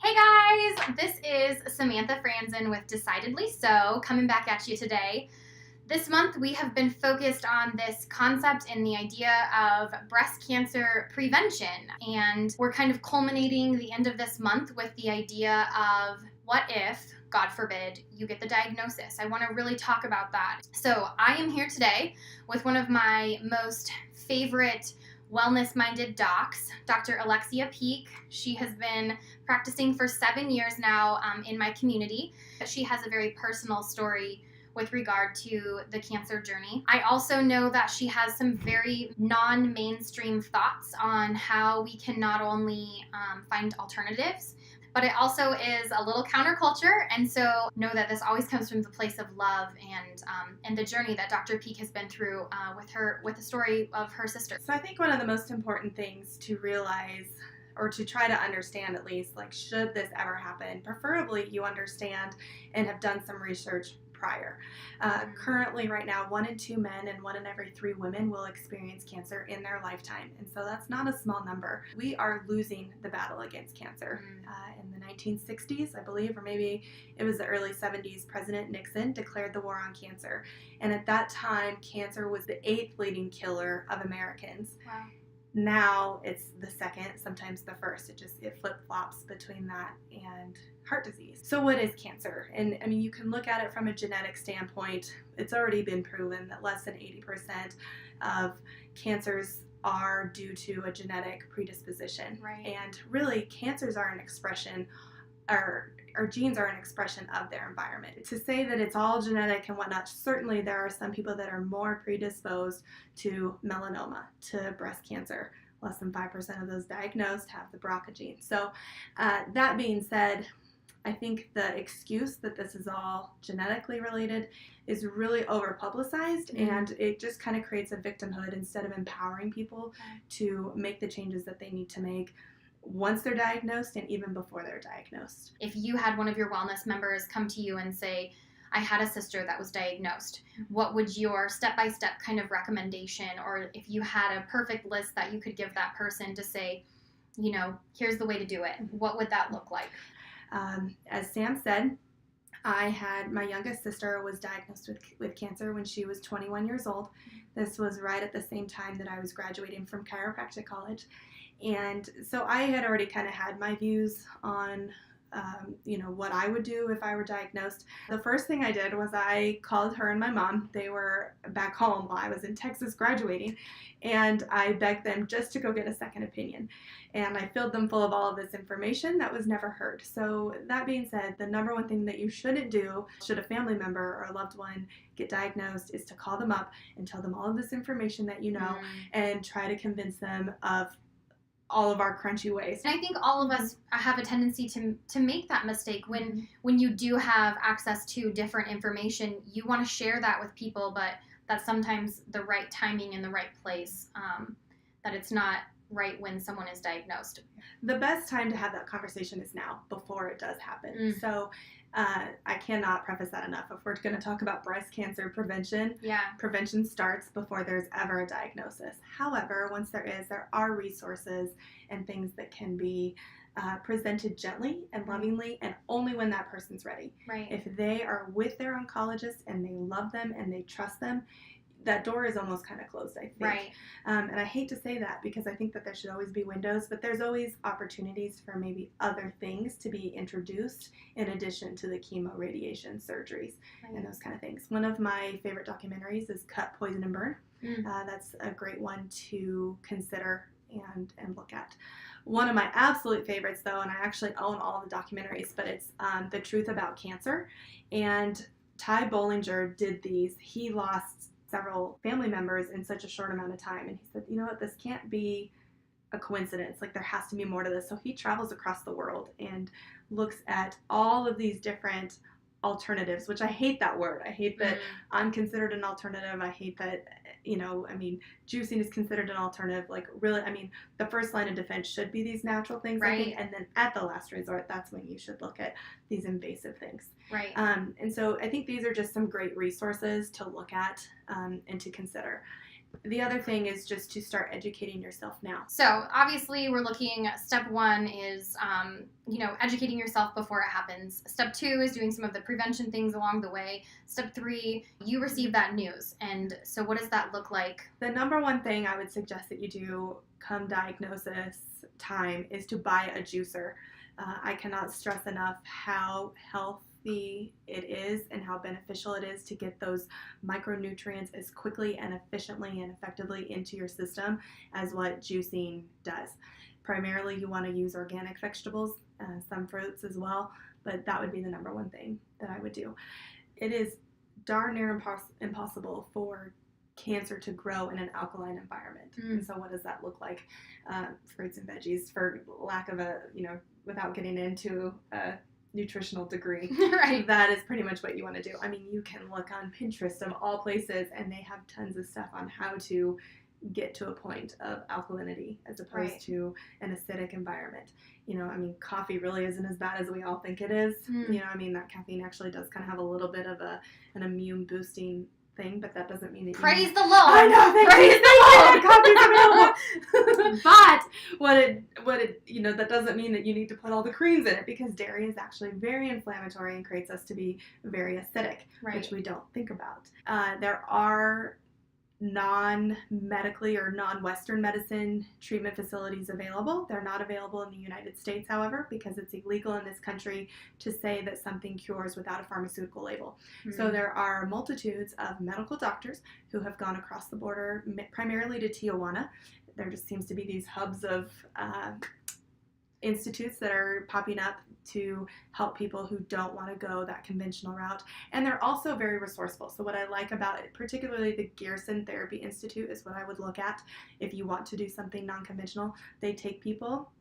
Hey guys, this is Samantha Franzen with Decidedly So, coming back at you today. This month we have been focused on this concept and the idea of breast cancer prevention, and we're kind of culminating the end of this month with the idea of what if, God forbid, you get the diagnosis. I want to really talk about that. So I am here today with one of my most favorite wellness-minded docs, Dr. Alexia Peake. She has been practicing for 7 years now in my community. She has a very personal story with regard to the cancer journey. I also know that she has some very non-mainstream thoughts on how we can not only find alternatives, but it also is a little counterculture, and so know that this always comes from the place of love and the journey that Dr. Peake has been through with the story of her sister. So I think one of the most important things to realize, or to try to understand at least, like, should this ever happen, preferably you understand and have done some research prior. Currently, right now, 1 in 2 men and 1 in every 3 women will experience cancer in their lifetime, and so that's not a small number. We are losing the battle against cancer. In the 1960s, I believe, or maybe it was the early 70s, President Nixon declared the war on cancer, and at that time, cancer was the 8th leading killer of Americans. Wow. Now it's the 2nd, sometimes the 1st. It flip-flops between that and heart disease. So what is cancer? And I mean, you can look at it from a genetic standpoint. It's already been proven that less than 80% of cancers are due to a genetic predisposition. Right. And really, cancers are an expression, or genes are an expression of their environment. To say that it's all genetic and whatnot, certainly there are some people that are more predisposed to melanoma, to breast cancer. Less than 5% of those diagnosed have the BRCA gene. So that being said, I think the excuse that this is all genetically related is really over-publicized, and it just kind of creates a victimhood instead of empowering people to make the changes that they need to make once they're diagnosed and even before they're diagnosed. If you had one of your wellness members come to you and say, I had a sister that was diagnosed, what would your step-by-step kind of recommendation, or if you had a perfect list that you could give that person to say, you know, here's the way to do it, what would that look like? As Sam said, my youngest sister was diagnosed with cancer when she was 21 years old. This was right at the same time that I was graduating from chiropractic college. And so I had already kind of had my views on, what I would do if I were diagnosed. The first thing I did was I called her and my mom. They were back home while I was in Texas graduating, and I begged them just to go get a second opinion. And I filled them full of all of this information that was never heard. So that being said, the number one thing that you shouldn't do, should a family member or a loved one get diagnosed, is to call them up and tell them all of this information that you know and try to convince them of all of our crunchy ways. And I think all of us have a tendency to make that mistake when you do have access to different information. You want to share that with people, but that's sometimes the right timing in the right place, that it's not right when someone is diagnosed. The best time to have that conversation is now, before it does happen. So I cannot preface that enough. If we're going to talk about breast cancer prevention, prevention starts before there's ever a diagnosis. However, once there are resources and things that can be presented gently and lovingly, and only when that person's ready. Right. If they are with their oncologist and they love them and they trust them, that door is almost kind of closed, I think. Right. And I hate to say that, because I think that there should always be windows, but there's always opportunities for maybe other things to be introduced in addition to the chemo, radiation, surgeries, and those kind of things. One of my favorite documentaries is Cut, Poison, and Burn. That's a great one to consider and look at. One of my absolute favorites, though, and I actually own all the documentaries, but it's The Truth About Cancer. And Ty Bollinger did these. He lost several family members in such a short amount of time, and he said, you know what, this can't be a coincidence. Like, there has to be more to this. So he travels across the world and looks at all of these different alternatives, which I hate that word. I hate that I'm considered an alternative. I hate that, juicing is considered an alternative. Like, really, the first line of defense should be these natural things, I think, and then at the last resort, that's when you should look at these invasive things. Right. And so I think these are just some great resources to look at and to consider. the other thing is just to start educating yourself now. So obviously we're looking, step 1 is, educating yourself before it happens. Step 2 is doing some of the prevention things along the way. Step 3, you receive that news. And so what does that look like? The number one thing I would suggest that you do come diagnosis time is to buy a juicer. I cannot stress enough how healthy it is and how beneficial it is to get those micronutrients as quickly and efficiently and effectively into your system as what juicing does. Primarily, you want to use organic vegetables, some fruits as well, but that would be the number one thing that I would do. It is darn near impossible for cancer to grow in an alkaline environment. And so what does that look like? Fruits and veggies, for lack of a, without getting into a nutritional degree. Right. That is pretty much what you want to do. I mean, you can look on Pinterest of all places, and they have tons of stuff on how to get to a point of alkalinity as opposed to an acidic environment. Coffee really isn't as bad as we all think it is. That caffeine actually does kind of have a little bit of an immune boosting thing, but that doesn't mean that Praise the Lord. I know, praise the Lord. Coffee's available. But that doesn't mean that you need to put all the creams in it, because dairy is actually very inflammatory and creates us to be very acidic, which we don't think about. There are non-medically or non-Western medicine treatment facilities available. They're not available in the United States, however, because it's illegal in this country to say that something cures without a pharmaceutical label. So there are multitudes of medical doctors who have gone across the border, primarily to Tijuana. There just seems to be these hubs of institutes that are popping up to help people who don't want to go that conventional route. And they're also very resourceful. So what I like about it, particularly the Gerson Institute, is what I would look at if you want to do something non-conventional. They take people,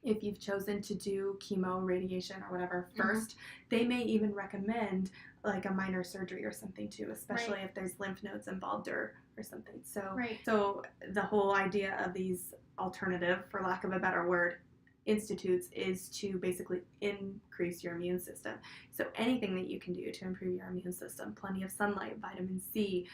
if you've chosen to do chemo, radiation, or whatever first, they may even recommend like a minor surgery or something too, especially if there's lymph nodes involved or something. So the whole idea of these alternative, for lack of a better word, institutes is to basically increase your immune system. So anything that you can do to improve your immune system, plenty of sunlight, vitamin C,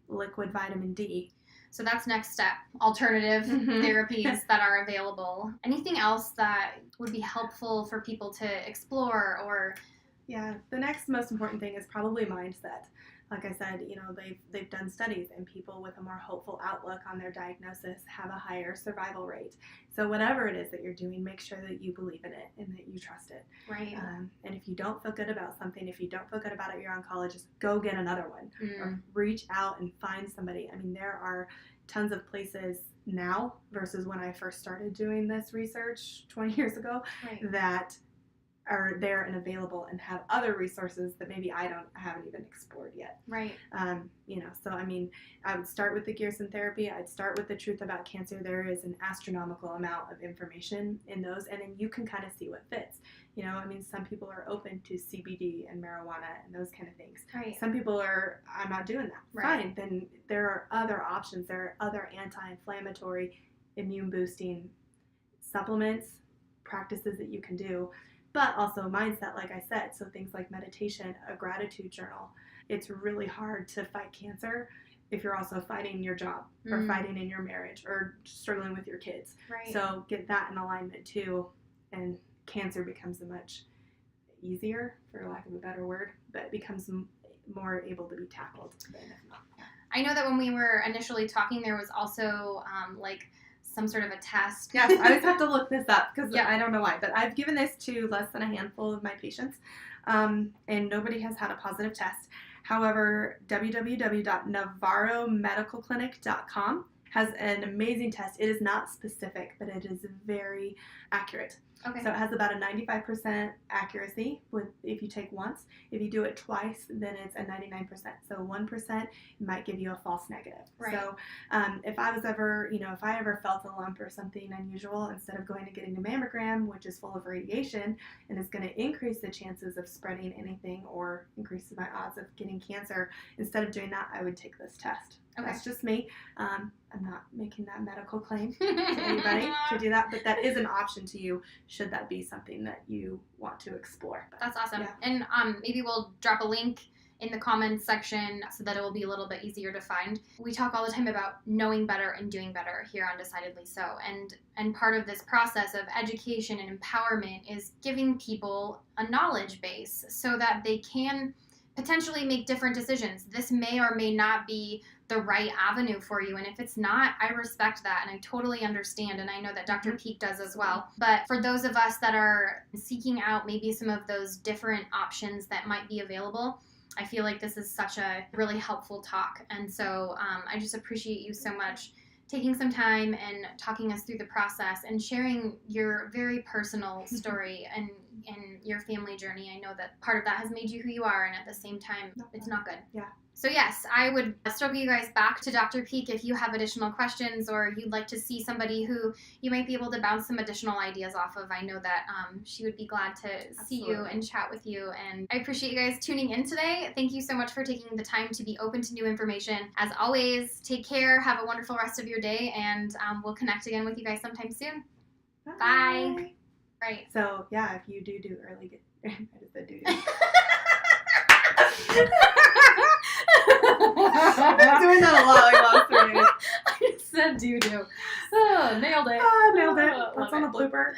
liquid vitamin D. So that's next step, alternative therapies that are available. Anything else that would be helpful for people to explore? Or Yeah, the next most important thing is probably mindset. Like I said, they've done studies, and people with a more hopeful outlook on their diagnosis have a higher survival rate. So whatever it is that you're doing, make sure that you believe in it and that you trust it. Right. And if you don't feel good about something, if you don't feel good about it, your oncologist, go get another one. Or reach out and find somebody. I mean, there are tons of places now versus when I first started doing this research 20 years ago that are there and available and have other resources that maybe I haven't even explored yet. Right. So I would start with the Gerson therapy. I'd start with the truth about cancer. There is an astronomical amount of information in those, and then you can kind of see what fits. Some people are open to CBD and marijuana and those kind of things. Right. Some people are, I'm not doing that. Right. Fine. Then there are other options. There are other anti-inflammatory, immune boosting supplements, practices that you can do. But also mindset, like I said, so things like meditation, a gratitude journal. It's really hard to fight cancer if you're also fighting your job or fighting in your marriage or struggling with your kids. Right. So get that in alignment too, and cancer becomes a much easier, for lack of a better word, but becomes more able to be tackled than if not. I know that when we were initially talking, there was also some sort of a test. Yes, I always have to look this up because I don't know why, but I've given this to less than a handful of my patients, and nobody has had a positive test. However, www.navarromedicalclinic.com has an amazing test. It is not specific, but it is very accurate. Okay. So it has about a 95% accuracy if you take once. If you do it twice, then it's a 99%. So 1% might give you a false negative. Right. So if I ever felt a lump or something unusual, instead of going and getting a mammogram, which is full of radiation and is going to increase the chances of spreading anything or increase my odds of getting cancer, instead of doing that, I would take this test. Okay. That's just me. I'm not making that medical claim to anybody to do that, but that is an option to you should that be something that you want to explore. That's awesome. Yeah. And maybe we'll drop a link in the comments section so that it will be a little bit easier to find. We talk all the time about knowing better and doing better here on Decidedly So. And part of this process of education and empowerment is giving people a knowledge base so that they can potentially make different decisions. This may or may not be the right avenue for you. And if it's not, I respect that and I totally understand. And I know that Dr. Peake does as well. But for those of us that are seeking out maybe some of those different options that might be available, I feel like this is such a really helpful talk. And so I just appreciate you so much taking some time and talking us through the process and sharing your very personal story and your family journey. I know that part of that has made you who you are, and at the same time, it's not good. Yeah. So yes, I would circle you guys back to Dr. Peake if you have additional questions or you'd like to see somebody who you might be able to bounce some additional ideas off of. I know that she would be glad to see you and chat with you. And I appreciate you guys tuning in today. Thank you so much for taking the time to be open to new information. As always, take care, have a wonderful rest of your day, and we'll connect again with you guys sometime soon. Bye. Right. So, yeah, if you do early, I just said do. I've been doing that a lot like last 3 days. I just said do. Oh, nailed it. Nailed it. That's on a blooper.